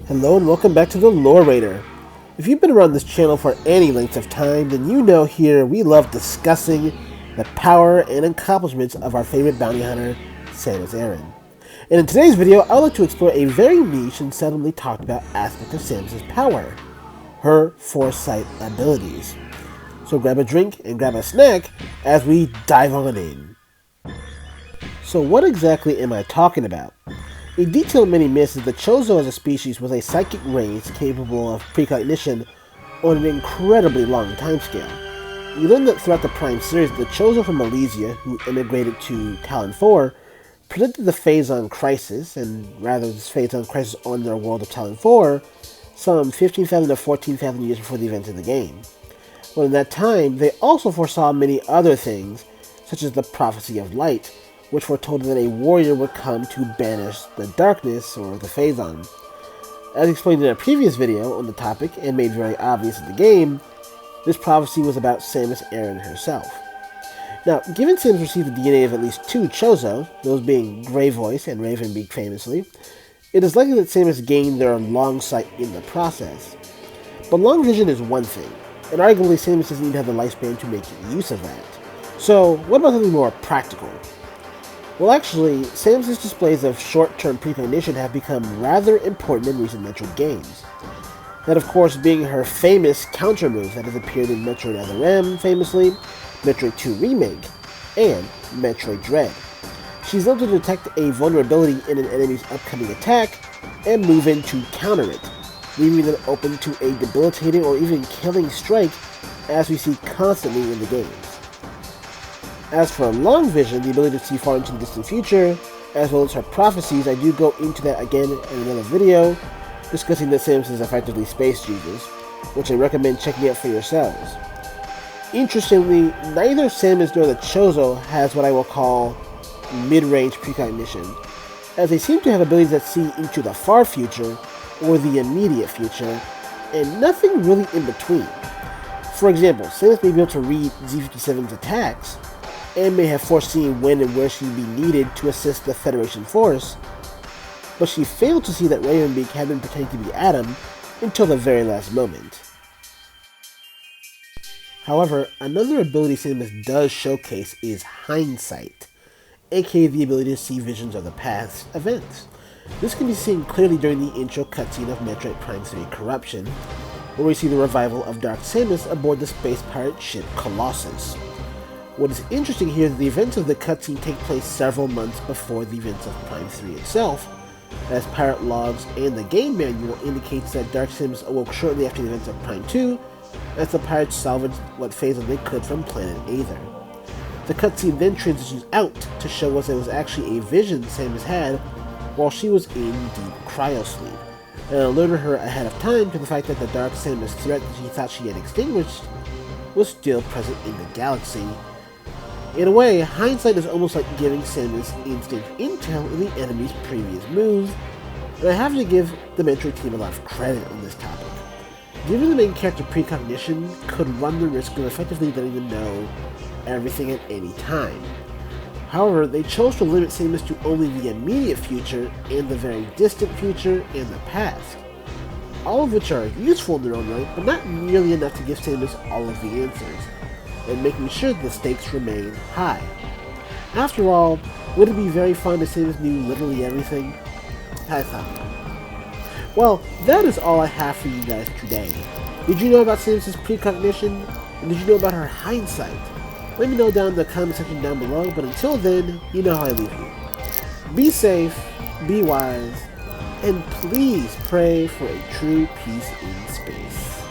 Hello and welcome back to the Lore Raider. If you've been around this channel for any length of time, then you know here we love discussing the power and accomplishments of our favorite bounty hunter, Samus Aran. And in today's video, I would like to explore a very niche and seldomly talked about aspect of Samus's power, her foresight abilities. So grab a drink and grab a snack as we dive on in. So what exactly am I talking about? A detail many miss is that Chozo as a species was a psychic race capable of precognition on an incredibly long timescale. We learned that throughout the Prime series, the Chozo from Elysia, who immigrated to Talon 4, predicted the Phazon crisis, and rather this Phazon crisis on their world of Talon 4, some 15,000 to 14,000 years before the events of the game. Well, in that time, they also foresaw many other things, such as the Prophecy of Light, which foretold that a warrior would come to banish the darkness, or the Phazon. As explained in a previous video on the topic, and made very obvious in the game, this prophecy was about Samus Aran herself. Now, given Samus received the DNA of at least two Chozo, those being Grey Voice and Ravenbeak famously, it is likely that Samus gained their long sight in the process. But long vision is one thing, and arguably Samus doesn't even have the lifespan to make use of that. So, what about something more practical? Well, actually, Samus's displays of short-term precognition have become rather important in recent Metroid games. That, of course, being her famous counter move that has appeared in Metroid Other M, famously, Metroid 2 Remake, and Metroid Dread. She's able to detect a vulnerability in an enemy's upcoming attack and move in to counter it, leaving them open to a debilitating or even killing strike, as we see constantly in the games. As for long vision, the ability to see far into the distant future, as well as her prophecies, I do go into that again in another video, discussing that Samus is effectively Space Jesus, which I recommend checking out for yourselves. Interestingly, neither Samus nor the Chozo has what I will call mid-range precognition, as they seem to have abilities that see into the far future or the immediate future, and nothing really in between. For example, Samus may be able to read Z57's attacks, and may have foreseen when and where she'd be needed to assist the Federation force, but she failed to see that Ravenbeak had been pretending to be Adam until the very last moment. However, another ability Samus does showcase is hindsight, aka the ability to see visions of the past events. This can be seen clearly during the intro cutscene of Metroid Prime 3 Corruption, where we see the revival of Dark Samus aboard the space pirate ship Colossus. What is interesting here is that the events of the cutscene take place several months before the events of Prime 3 itself, as pirate logs and the game manual indicates that Dark Samus awoke shortly after the events of Prime 2, as the pirates salvaged what Phazon they could from planet Aether. The cutscene then transitions out to show us that it was actually a vision Samus had while she was in deep cryosleep, and alerted her ahead of time to the fact that the Dark Samus threat that she thought she had extinguished was still present in the galaxy. In a way, hindsight is almost like giving Samus instant intel in the enemy's previous moves, and I have to give the Metroid team a lot of credit on this topic. Giving the main character precognition could run the risk of effectively letting them know everything at any time. However, they chose to limit Samus to only the immediate future, and the very distant future, and the past. All of which are useful in their own right, but not nearly enough to give Samus all of the answers, and making sure the stakes remain high. After all, would it be very fun to Samus knew literally everything? I thought. Well, that is all I have for you guys today. Did you know about Samus' precognition? And did you know about her hindsight? Let me know down in the comment section down below, but until then, you know how I leave you. Be safe, be wise, and please pray for a true peace in space.